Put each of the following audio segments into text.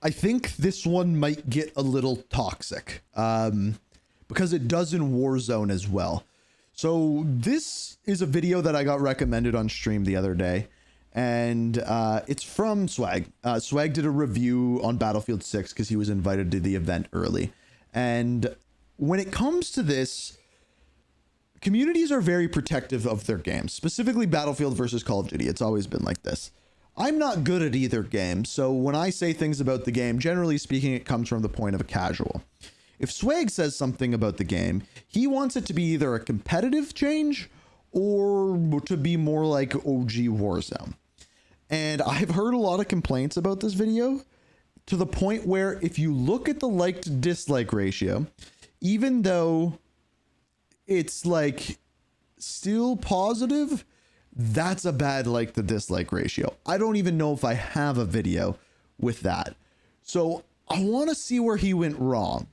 I think this one might get a little toxic because it does in Warzone as well. So this is a video that I got recommended on stream the other day, and it's from Swag. Swag did a review on Battlefield 6 because he was invited to the event early. And when it comes to this, communities are very protective of their games, specifically Battlefield versus Call of Duty. It's always been like this. I'm not good at either game, so when I say things about the game, generally speaking, it comes from the point of a casual. If Swag says something about the game, he wants it to be either a competitive change or to be more like OG Warzone. And I've heard a lot of complaints about this video to the point where if you look at the like to dislike ratio, even though it's like still positive, that's a bad like to dislike ratio. I don't even know if I have a video with that. So I want to see where he went wrong.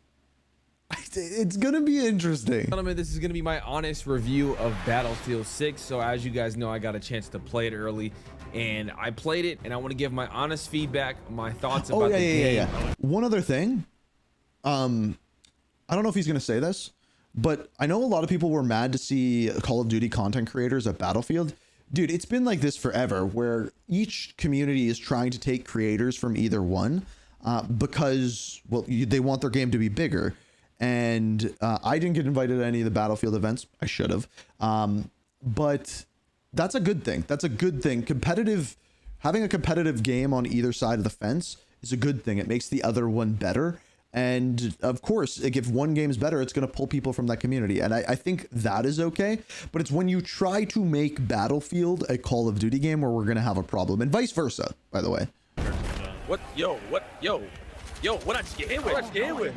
It's going to be interesting. Gentlemen, this is going to be my honest review of Battlefield 6. So as you guys know, I got a chance to play it early and I played it, and I want to give my honest feedback, my thoughts about the game. One other thing. I don't know if he's going to say this, but I know a lot of people were mad to see Call of Duty content creators at Battlefield. Dude, it's been like this forever, where each community is trying to take creators from either one because, well, they want their game to be bigger. And I didn't get invited to any of the Battlefield events. I should have. But that's a good thing. That's a good thing. Having a competitive game on either side of the fence is a good thing. It makes the other one better. And of course, if one game's better, it's going to pull people from that community. And I think that is okay. But it's when you try to make Battlefield a Call of Duty game where we're going to have a problem. And vice versa, by the way. What? Yo, what? Yo, what I just get hit with? What I just get hit with?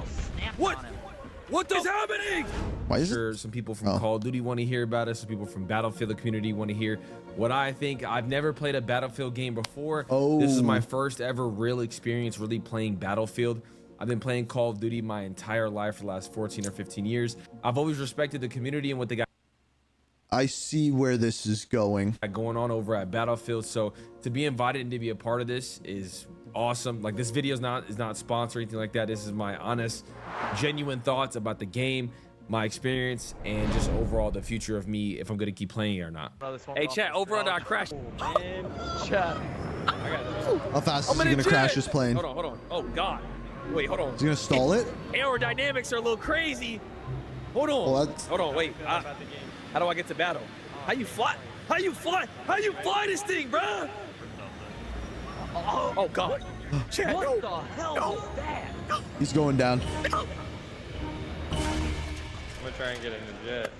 What is happening? Why is Sure, it? some people from Call of Duty want to hear about it. Some people from Battlefield, the community, want to hear what I think. I've never played a Battlefield game before. This is my first ever real experience really playing Battlefield. I've been playing Call of Duty my entire life for the last 14 or 15 years. I've always respected the community and what they got. I see where this is going on over at Battlefield. So to be invited and to be a part of this is awesome. Like, this video is not sponsored or anything like that. This is my honest, genuine thoughts about the game, my experience, and just overall the future of me, if I'm gonna keep playing it or not. Hey, chat, over on our crash. Man, chat. How fast is he going to crash this plane? Hold on. Oh, God. Wait, hold on. Is he going to stall it? Aerodynamics are a little crazy. Hold on. Well, Hold on, wait. How do I get to battle? How you fly? How you fly this thing, bro? Oh, God. Chat, What the hell is that? He's going down. I'm gonna try and get in the jet.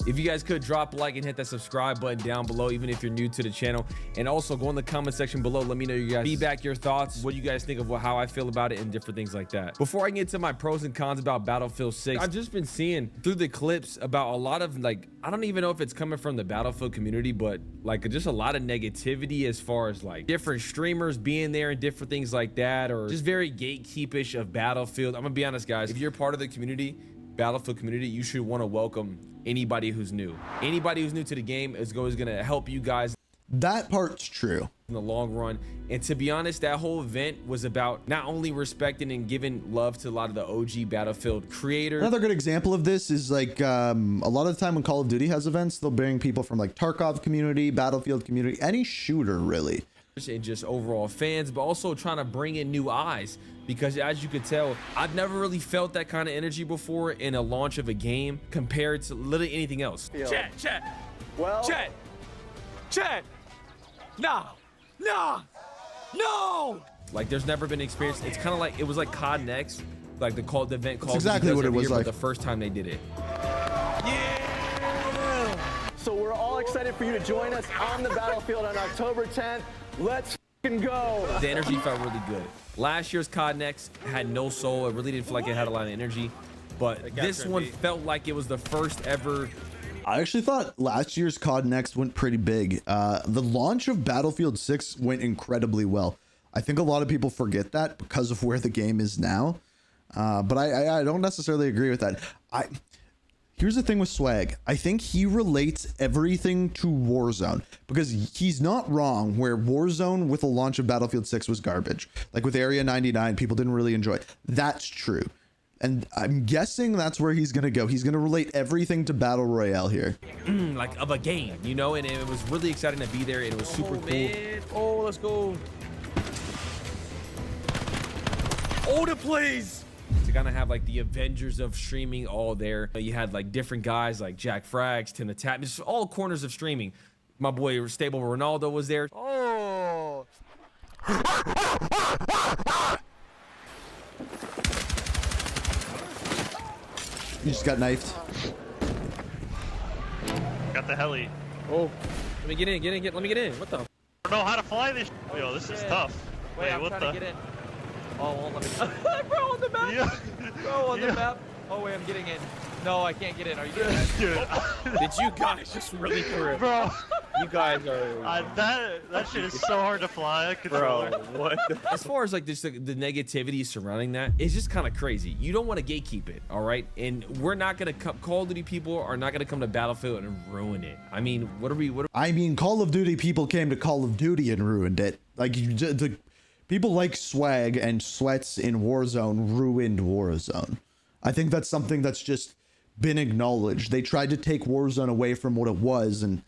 If you guys could drop a like and hit that subscribe button down below, even if you're new to the channel, and also go in the comment section below. Let me know your guys' feedback, your thoughts, what you guys think of how I feel about it, and different things like that. Before I get to my pros and cons about Battlefield 6, I've just been seeing through the clips about a lot of, like, I don't even know if it's coming from the Battlefield community, but like just a lot of negativity as far as like different streamers being there and different things like that, or just very gatekeepish of Battlefield. I'm gonna be honest, guys, if you're part of the community, Battlefield community, you should want to welcome anybody who's new. Anybody who's new to the game is always going to help you guys. That part's true. In the long run. And to be honest, that whole event was about not only respecting and giving love to a lot of the OG Battlefield creators. Another good example of this is like a lot of the time when Call of Duty has events, they'll bring people from like Tarkov community, Battlefield community, any shooter really. And just overall fans, but also trying to bring in new eyes, because as you could tell, I've never really felt that kind of energy before in a launch of a game compared to literally anything else. Chat. Well, Chat. No. Like, there's never been an experience. It's kind of like, it was like COD Next, like the event called. Exactly what it was like. The first time they did it. Yeah. so we're all excited for you to join us on the battlefield on October 10th. Let's f***ing go. The energy felt really good. Last year's COD Next had no soul. It really didn't feel like it had a lot of energy. But this one felt like it was the first ever. I actually thought last year's COD Next went pretty big. The launch of Battlefield 6 went incredibly well. I think a lot of people forget that because of where the game is now. But I don't necessarily agree with that. Here's the thing with Swag. I think he relates everything to Warzone, because he's not wrong where Warzone with the launch of Battlefield 6 was garbage. Like with Area 99, people didn't really enjoy it. That's true. And I'm guessing that's where he's going to go. He's going to relate everything to Battle Royale here. Like of a game, you know, and it was really exciting to be there. And it was super cool. Man. Oh, let's go. Oh, the plays. To kind of have like the Avengers of streaming all there. You had like different guys like Jack Frags, Tim the Tap, just all corners of streaming. My boy Stable Ronaldo was there. Oh. You just got knifed. Got the heli. Oh. Let me get in. Let me get in. What the? I don't know how to fly this. Yo, this is tough. Wait, I'm what trying the? to get in. Oh, won't let me. Bro, on the map. Yeah. Bro, on the map. Oh wait, I'm getting in. No, I can't get in. Are you getting in? Dude, Did you guys just really correct? bro, You guys are. that shit is so hard to fly. Controller. Bro, what? As far as like just the negativity surrounding that, it's just kind of crazy. You don't want to gatekeep it, all right? And we're not gonna Call of Duty people are not gonna come to Battlefield and ruin it. I mean, what are we? I mean, Call of Duty people came to Call of Duty and ruined it. Like the people like Swag and Sweats in Warzone ruined Warzone. I think that's something that's just been acknowledged. They tried to take Warzone away from what it was, and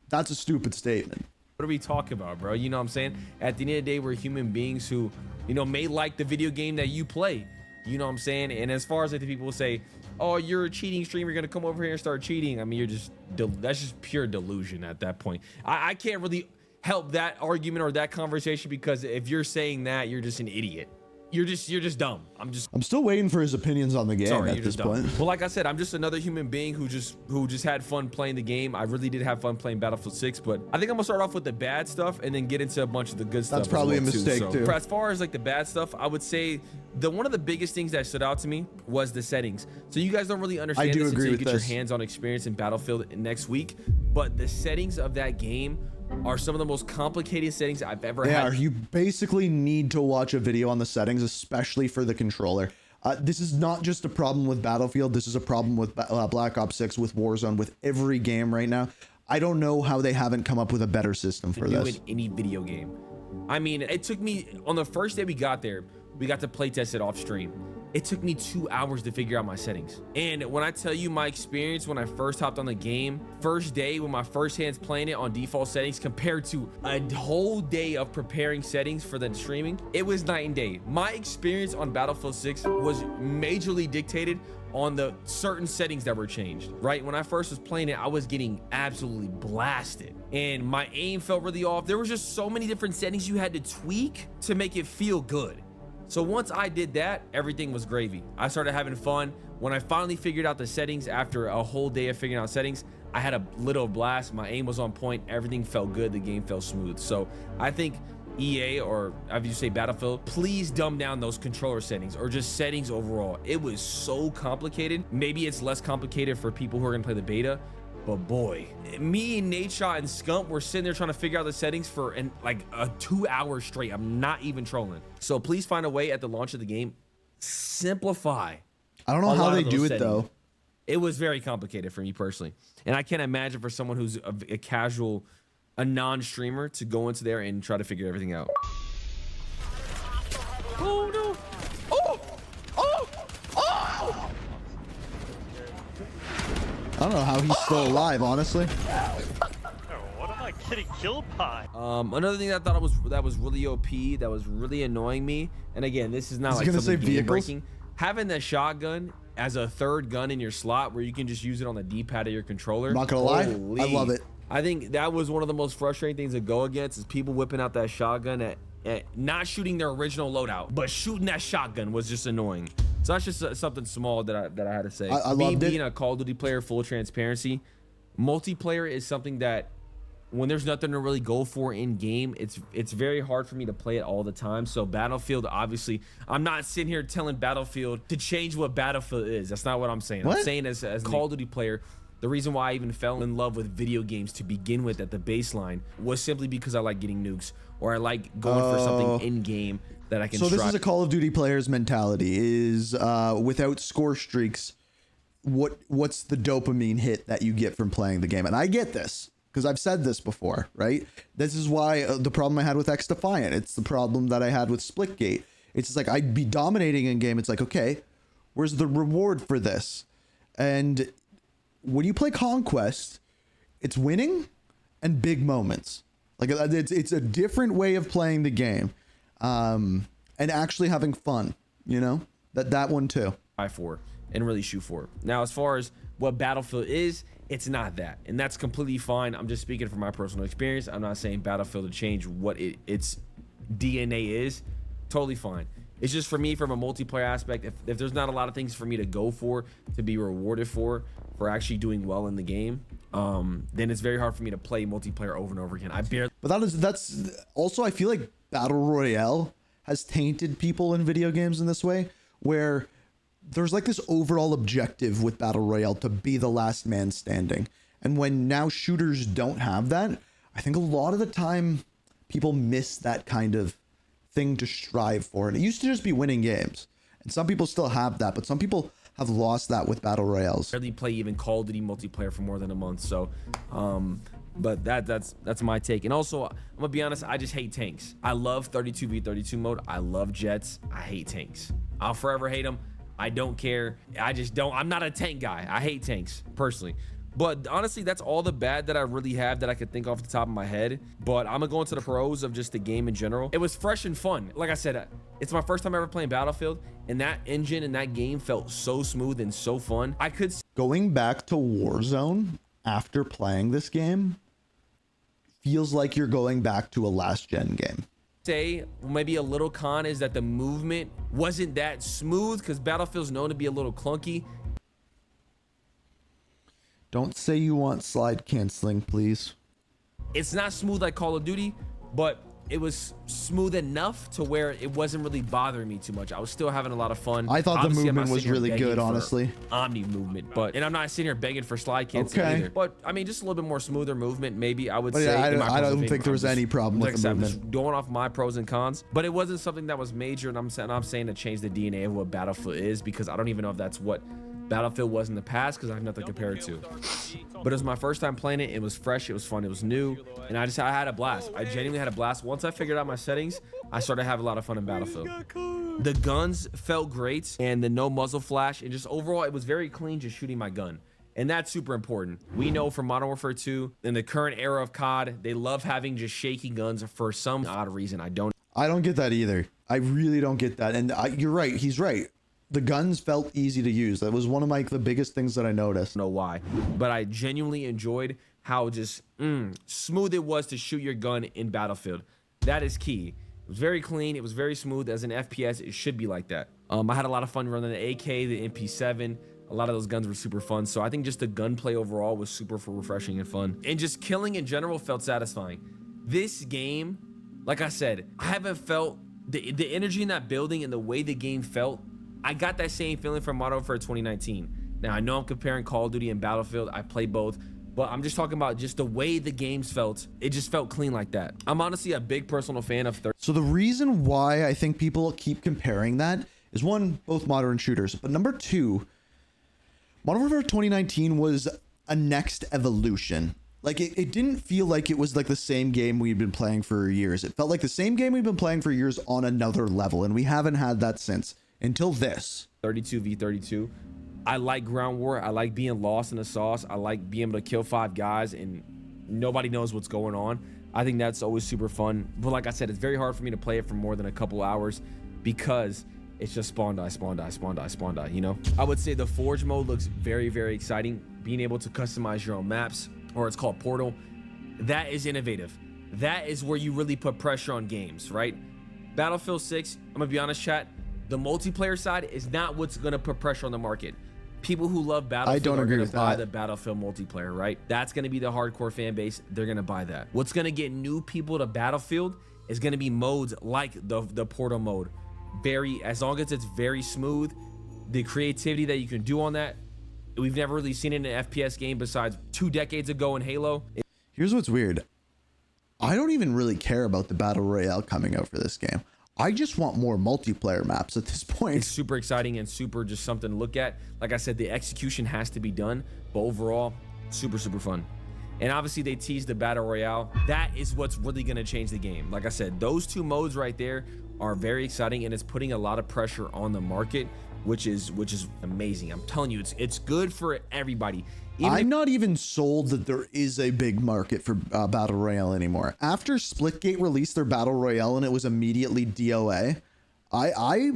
that's a stupid statement. What are we talking about, bro? You know what I'm saying? At the end of the day, we're human beings who, you know, may like the video game that you play. You know what I'm saying? And as far as like the people say, oh, you're a cheating streamer, you're gonna come over here and start cheating. I mean, you're just that's just pure delusion at that point. I can't really help that argument or that conversation, because if you're saying that, you're just an idiot. You're just dumb. I'm still waiting for his opinions on the game at this dumb. point. Well, like I said, I'm just another human being who just had fun playing the game. I really did have fun playing Battlefield 6, but I think I'm gonna start off with the bad stuff and then get into a bunch of the good stuff. That's probably a mistake too. As far as like the bad stuff, I would say one of the biggest things that stood out to me was the settings. So you guys don't really understand this until you get your hands-on experience in Battlefield next week. But the settings of that game are some of the most complicated settings I've ever had. Yeah, you basically need to watch a video on the settings, especially for the controller. This is not just a problem with Battlefield. This is a problem with Black Ops 6, with Warzone, with every game right now. I don't know how they haven't come up with a better system for this. In any video game. I mean, it took me, on the first day we got there, we got to play test it off stream. It took me 2 hours to figure out my settings. And when I tell you my experience when I first hopped on the game, first day when my first hands playing it on default settings compared to a whole day of preparing settings for the streaming, it was night and day. My experience on Battlefield 6 was majorly dictated on the certain settings that were changed, right? When I first was playing it, I was getting absolutely blasted and my aim felt really off. There was just so many different settings you had to tweak to make it feel good. So once I did that, everything was gravy. I started having fun. When I finally figured out the settings after a whole day of figuring out settings, I had a little blast. My aim was on point. Everything felt good. The game felt smooth. So I think EA, or if you say Battlefield, please dumb down those controller settings or just settings overall. It was so complicated. Maybe it's less complicated for people who are gonna play the beta, but boy, me and Nadeshot and Scump were sitting there trying to figure out the settings for like a 2 hours straight. I'm not even trolling. So please find a way at the launch of the game, simplify. I don't know how they do it though. It was very complicated for me personally. And I can't imagine for someone who's a casual, a non-streamer to go into there and try to figure everything out. Oh no! Oh! Oh! Oh! I don't know how he's still alive, honestly. What am I getting killed by? Another thing that I thought that was really OP, that was really annoying me, and again, this is not like gonna something say game vehicles? breaking. Having the shotgun as a third gun in your slot where you can just use it on the D-pad of your controller. I'm not gonna lie, Holy. I love it. I think that was one of the most frustrating things to go against, is people whipping out that shotgun at not shooting their original loadout, but shooting that shotgun was just annoying. So that's just something small that I had to say. I Me loved being it. a Call of Duty player, full transparency, multiplayer is something that when there's nothing to really go for in game, it's very hard for me to play it all the time. So Battlefield, obviously, I'm not sitting here telling Battlefield to change what Battlefield is. That's not what I'm saying. What? I'm saying as a Call of Duty player, The reason why I even fell in love with video games to begin with at the baseline was simply because I like getting nukes, or I like going for something in game that I can So this strive. is a Call of Duty player's mentality, is without score streaks, what's the dopamine hit that you get from playing the game? And I get this because I've said this before, right? This is why the problem I had with X Defiant. It's the problem that I had with Splitgate. It's just like I'd be dominating in game. It's like, okay, where's the reward for this? And when you play Conquest, it's winning and big moments. Like it's a different way of playing the game, and actually having fun. You know, that one too. For and really shoot for. Now, as far as what Battlefield is, it's not that, and that's completely fine. I'm just speaking from my personal experience. I'm not saying Battlefield to change what its DNA is. Totally fine. It's just for me, from a multiplayer aspect, if there's not a lot of things for me to go for, to be rewarded for actually doing well in the game, then it's very hard for me to play multiplayer over and over again. I barely. But that's also, I feel like Battle Royale has tainted people in video games in this way, where there's like this overall objective with Battle Royale to be the last man standing. And when now shooters don't have that, I think a lot of the time people miss that kind of thing to strive for. And it used to just be winning games. And some people still have that, but some people have lost that with Battle Royales. Barely play even Call of Duty multiplayer for more than a month. So, but that's my take. And also, I'm gonna be honest, I just hate tanks. I love 32v32 mode. I love jets. I hate tanks. I'll forever hate them. I don't care. I just don't. I'm not a tank guy. I hate tanks personally. But honestly, that's all the bad that I really have that I could think off the top of my head. But I'm gonna go into the pros of just the game in general. It was fresh and fun. Like I said, it's my first time ever playing Battlefield, and that engine and that game felt so smooth and so fun. I could Going back to Warzone after playing this game feels like you're going back to a last gen game. say maybe a little con is that the movement wasn't that smooth, because Battlefield's known to be a little clunky. Don't say you want slide canceling, please. It's not smooth like Call of Duty, but it was smooth enough to where it wasn't really bothering me too much. I was still having a lot of fun. I thought Obviously, the I'm not movement was sitting here really begging good, for honestly. Omni movement, and I'm not sitting here begging for slide cancel either. But I mean, just a little bit more smoother movement, maybe I would But say. yeah, in my I personal don't opinion. think there was any problem Like with I the said, I'm movement. just going off my pros and cons, but it wasn't something that was major, and I'm saying to change the DNA of what Battlefield is, because I don't even know if that's what Battlefield was in the past, because I have nothing to compare it to. But it was my first time playing it. It was fresh, it was fun, it was new, and I had a blast. I genuinely had a blast. Once I figured out my settings, I started to have a lot of fun in Battlefield. The guns felt great, and the no muzzle flash, and just overall it was very clean just shooting my gun. And that's super important. We know from Modern Warfare 2, in the current era of COD, they love having just shaky guns for some odd reason. I don't get that either. I really don't get that. And you're right. He's right. The guns felt easy to use. That was one of the biggest things that I noticed. know why, but I genuinely enjoyed how just smooth it was to shoot your gun in Battlefield. That is key. It was very clean. It was very smooth. As an FPS, it should be like that. I had a lot of fun running the AK, the MP7. A lot of those guns were super fun. So I think just the gunplay overall was super refreshing and fun. And just killing in general felt satisfying. This game, like I said, I haven't felt the energy in that building and the way the game felt. I got that same feeling from Modern Warfare 2019. Now, I know I'm comparing Call of Duty and Battlefield. I play both. But I'm just talking about just the way the games felt. It just felt clean like that. I'm honestly a big personal fan of 30. So the reason why I think people keep comparing that is, one, both modern shooters. But number two, Modern Warfare 2019 was a next evolution. Like it didn't feel like it was like the same game we'd been playing for years. It felt like the same game we've been playing for years on another level. And we haven't had that since until this. 32v32. I like ground war. I like being lost in the sauce. I like being able to kill 5 guys and nobody knows what's going on. I think that's always super fun. But like I said, it's very hard for me to play it for more than a couple hours because it's just spawn die, spawn die, spawn die, spawn die, you know? I would say the Forge mode looks very, very exciting. Being able to customize your own maps, or it's called Portal, that is innovative. That is where you really put pressure on games, right? Battlefield 6, I'm gonna be honest, chat, the multiplayer side is not what's gonna put pressure on the market. People who love Battlefield I don't agree with buy that. the Battlefield multiplayer, right? That's gonna be the hardcore fan base. They're gonna buy that. What's gonna get new people to Battlefield is gonna be modes like the Portal mode. As long as it's very smooth, the creativity that you can do on that, We've never really seen it in an FPS game besides 2 decades ago in Halo. Here's what's weird. I don't even really care about the battle royale coming out for this game. I just want more multiplayer maps at this point. It's super exciting and super just something to look at. Like I said, the execution has to be done, but overall, super fun. And obviously they teased the battle royale. That is what's really going to change the game. Like I said, those 2 modes right there are very exciting, and it's putting a lot of pressure on the market, which is amazing. I'm telling you, it's good for everybody. I'm not even sold that there is a big market for battle royale anymore. After Splitgate released their battle royale and it was immediately DOA, I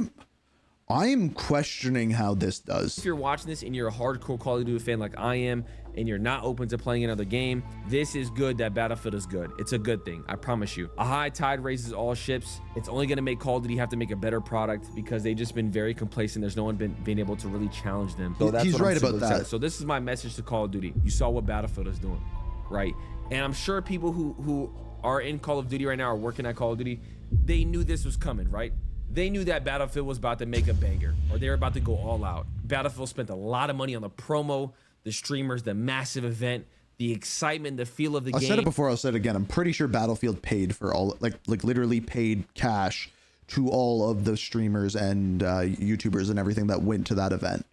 am questioning how this does. If you're watching this and you're a hardcore Call of Duty fan like I am, and you're not open to playing another game, this is good that Battlefield is good. It's a good thing, I promise you. A high tide raises all ships. It's only gonna make Call of Duty have to make a better product because they've just been very complacent. There's no one been able to really challenge them. So that's He's what I'm right super about that. excited. So this is my message to Call of Duty. You saw what Battlefield is doing, right? And I'm sure people who are in Call of Duty right now are working at Call of Duty, they knew this was coming, right? They knew that Battlefield was about to make a banger, or they were about to go all out. Battlefield spent a lot of money on the promo, the streamers, the massive event, the excitement, the feel of the game. I said it before, I'll say it again. I'm pretty sure Battlefield paid for all, like literally paid cash to all of the streamers and YouTubers and everything that went to that event.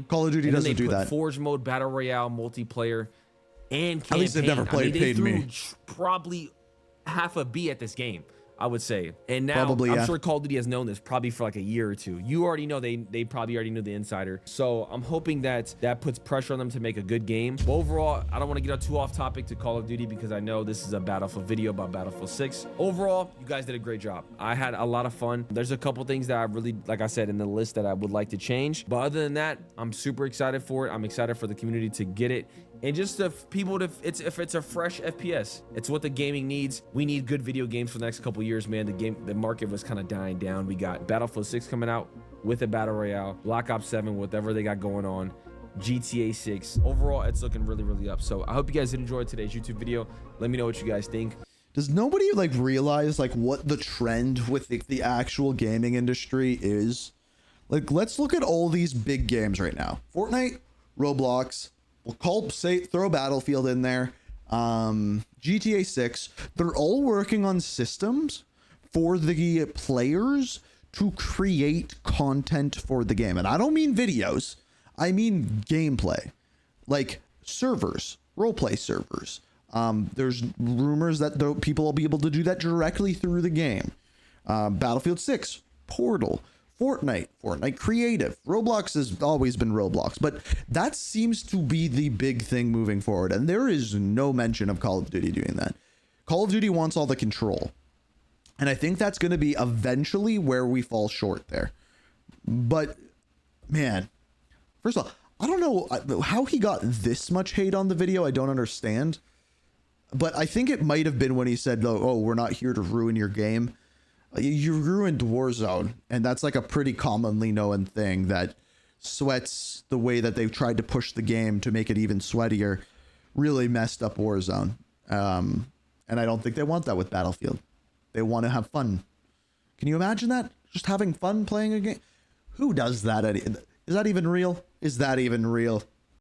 Call of Duty And then doesn't they do put that. Forge mode, battle royale, multiplayer, and campaign. At least they've never played they Paid threw Me. probably half a B at this game, I would say. And now Probably, I'm yeah. sure Call of Duty has known this probably for like a year or 2. You already know they probably already knew the insider. So I'm hoping that puts pressure on them to make a good game. But overall, I don't want to get too off topic to Call of Duty because I know this is a Battlefield video about Battlefield 6. Overall, you guys did a great job. I had a lot of fun. There's a couple things that I really, like I said, in the list that I would like to change. But other than that, I'm super excited for it. I'm excited for the community to get it. And just if people if it's a fresh FPS, it's what the gaming needs. We need good video games for the next couple years, man. The market was kind of dying down. We got Battlefield 6 coming out with a battle royale, Black Ops 7, whatever they got going on, GTA 6. Overall, it's looking really up. So I hope you guys did enjoy today's YouTube video. Let me know what you guys think. Does nobody like realize like what the trend with the actual gaming industry is? Like, let's look at all these big games right now. Fortnite, Roblox, we'll throw Battlefield in there, GTA 6. They're all working on systems for the players to create content for the game. And I don't mean videos, I mean gameplay, like servers, roleplay servers. There's rumors that people will be able to do that directly through the game. Battlefield 6, Portal, Fortnite Creative. Roblox has always been Roblox, but that seems to be the big thing moving forward. And there is no mention of Call of Duty doing that. Call of Duty wants all the control. And I think that's going to be eventually where we fall short there. But man, first of all, I don't know how he got this much hate on the video. I don't understand. But I think it might have been when he said, oh, we're not here to ruin your game. You ruined Warzone, and that's like a pretty commonly known thing that Sweats, the way that they've tried to push the game to make it even sweatier, really messed up Warzone. And I don't think they want that with Battlefield. They want to have fun. Can you imagine that? Just having fun playing a game? Who does that? Is that even real? Is that even real?